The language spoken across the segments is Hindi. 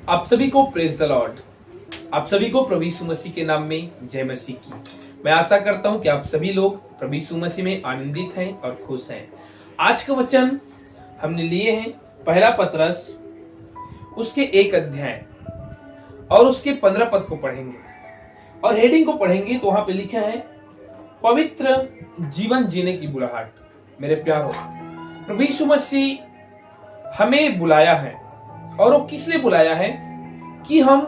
आप सभी को प्रेज द लॉर्ड। आप सभी को प्रभु यीशु मसीह के नाम में जय मसीह की। मैं आशा करता हूं कि आप सभी लोग प्रभु यीशु मसीह में आनंदित हैं और खुश हैं। आज का वचन हमने लिए हैं पहला पतरस उसके 1 अध्याय और उसके 15 पद को पढ़ेंगे और हेडिंग को पढ़ेंगे तो वहां पे लिखा है पवित्र जीवन जीने की बुलाहट। मेरे प्यारों, प्रभु यीशु मसीह हमें बुलाया है और वो किस लिए बुलाया है कि हम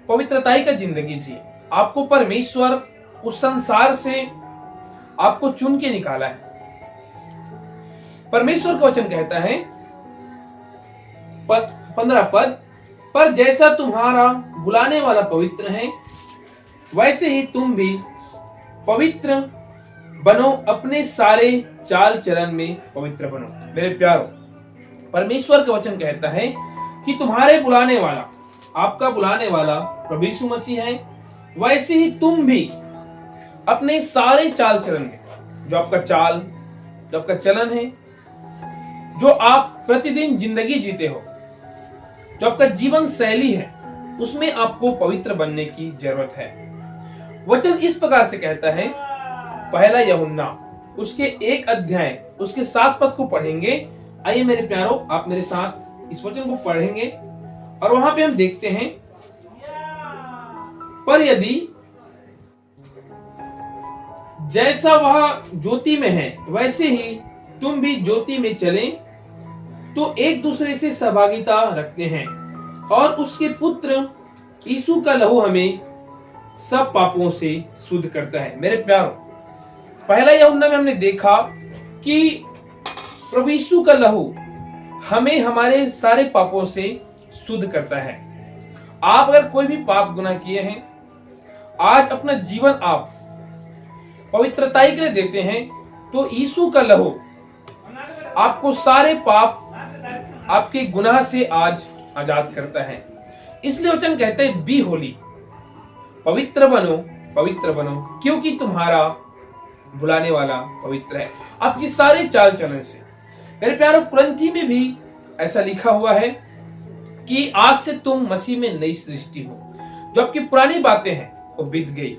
पवित्रताई का जिंदगी जिए। आपको परमेश्वर उस संसार से आपको चुन के निकाला है। परमेश्वर का वचन कहता है 15 पद, पर जैसा तुम्हारा बुलाने वाला पवित्र है वैसे ही तुम भी पवित्र बनो, अपने सारे चाल चलन में पवित्र बनो। मेरे प्यारों, परमेश्वर का वचन कहता है कि तुम्हारे बुलाने वाला, आपका बुलाने वाला प्रभु यीशु मसीह है, वैसे ही तुम भी अपने सारे चाल चलन में, जो आपका चाल, जो आपका चलन है, जो आप प्रतिदिन जिंदगी जीते हो, जो आपका जीवन शैली है, उसमें आपको पवित्र बनने की जरूरत है। वचन इस प्रकार से कहता है, पहला यूहन्ना उसके 1 अध्याय उसके 7 पद को पढ़ेंगे। आइए मेरे प्यारों, आप मेरे साथ इस वचन को पढ़ेंगे और वहां पे हम देखते हैं, पर यदि जैसा वह ज्योति में है वैसे ही तुम भी ज्योति में चले तो एक दूसरे से सहभागिता रखते हैं और उसके पुत्र यीशु का लहू हमें सब पापों से शुद्ध करता है। मेरे प्यारों, पहला यूहन्ना में हमने देखा कि प्रभु यीशु का लहू हमें हमारे सारे पापों से शुद्ध करता है। आप अगर कोई भी पाप गुनाह किए हैं, आज अपना जीवन आप पवित्रताई के लिए देते हैं, तो यीशु का लहू आपको सारे पाप, आपके गुनाह से आज आजाद करता है। इसलिए वचन कहते हैं बी होली, पवित्र बनो, पवित्र बनो, क्योंकि तुम्हारा बुलाने वाला पवित्र है आपकी सारे चाल चलन से। मेरे प्यारों, कुरिन्थी में भी ऐसा लिखा हुआ है कि आज से तुम मसीह में नई सृष्टि हो, जो आपकी पुरानी बातें हैं वो बीत गई।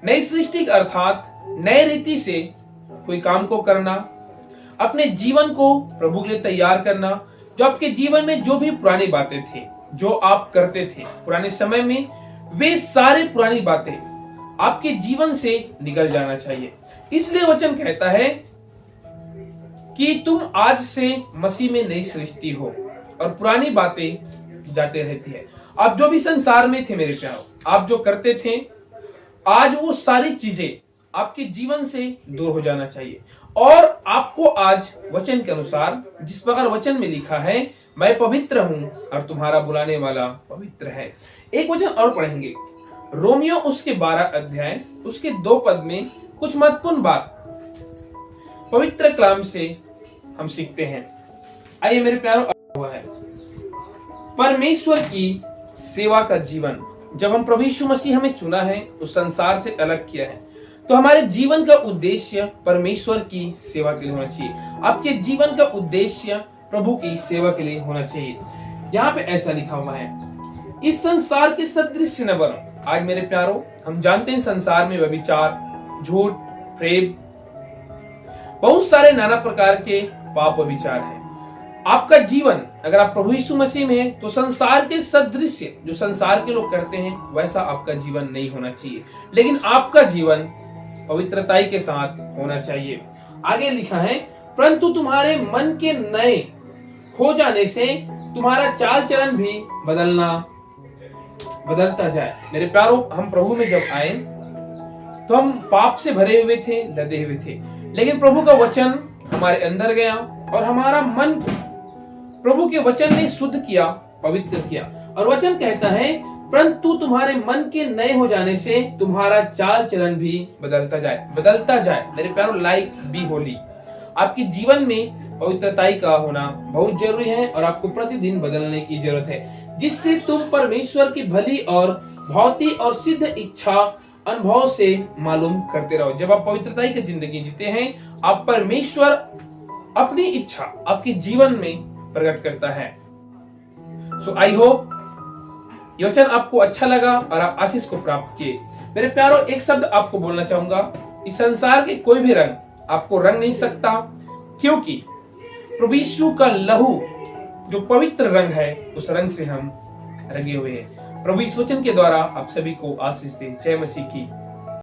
नई सृष्टि अर्थात नए रीति से कोई काम को करना, अपने जीवन को प्रभु के लिए तैयार करना। जो आपके जीवन में जो भी पुरानी बातें थी, जो आप करते थे पुराने समय में, वे सारी पुरानी बातें आपके जीवन से निकल जाना चाहिए। इसलिए वचन कहता है कि तुम आज से मसीह में नई सृष्टि हो और पुरानी बातें जाते रहती है। आप जो भी संसार में थे मेरे प्यारों, आप जो करते थे, आज वो सारी चीजें आपके जीवन से दूर हो जाना चाहिए और आपको आज वचन के अनुसार, जिस प्रकार वचन में लिखा है, मैं पवित्र हूं और तुम्हारा बुलाने वाला पवित्र है। एक वचन और पढ़ेंगे, रोमियो उसके 12 अध्याय उसके 2 पद में कुछ महत्वपूर्ण बात पवित्र कलाम से हम सीखते हैं। आइए मेरे प्यारों, हुआ है परमेश्वर की सेवा का जीवन। जब हम प्रभु यीशु मसीह हमें चुना है, उस संसार से अलग किया है, तो हमारे जीवन का उद्देश्य परमेश्वर की सेवा के लिए होना चाहिए। आपके जीवन का उद्देश्य प्रभु की सेवा के लिए होना चाहिए। यहाँ पे ऐसा लिखा हुआ है, इस संसार के सदृश न बनो। आज मेरे प्यारों, हम जानते हैं संसार में व्यभिचार, झूठ, प्रेम, बहुत सारे नाना प्रकार के पाप विचार हैं। आपका जीवन अगर आप प्रभु यीशु मसीह में हैं, तो संसार के सदृश जो संसार के लोग करते हैं वैसा आपका जीवन नहीं होना चाहिए, लेकिन आपका जीवन पवित्रताई के साथ होना चाहिए। आगे लिखा है, परंतु तुम्हारे मन के नए हो जाने से तुम्हारा चाल चलन भी बदलता जाए। मेरे प्यारों, हम प्रभु में जब आए तो हम पाप से भरे हुए थे, लदे हुए थे, लेकिन प्रभु का वचन हमारे अंदर गया और हमारा मन प्रभु के वचन ने शुद्ध किया, पवित्र किया। और वचन कहता है, परंतु तुम्हारे मन के नए हो जाने से तुम्हारा चाल चलन भी बदलता जाए। मेरे प्यारों, लाइक बी होली, आपके जीवन में पवित्रताई का होना बहुत जरूरी है और आपको प्रतिदिन बदलने की जरूरत है, जिससे तुम परमेश्वर की भली और भौतिक और सिद्ध इच्छा अनुभव से मालूम करते रहो। जब आप पवित्रताई की जिंदगी जीते हैं, आप परमेश्वर अपनी इच्छा आपके जीवन में प्रकट करता है। सो आई होप ये वचन आपको अच्छा लगा और आप आशीष को प्राप्त किए। मेरे प्यारों, एक शब्द आपको बोलना चाहूंगा, इस संसार के कोई भी रंग आपको रंग नहीं सकता, क्योंकि प्रभु यीशु का लहू जो पवित्र रंग है, उस रंग से हम रंगे हुए हैं। प्रभु इस वचन के द्वारा आप सभी को आशीष दे। जय मसीह की।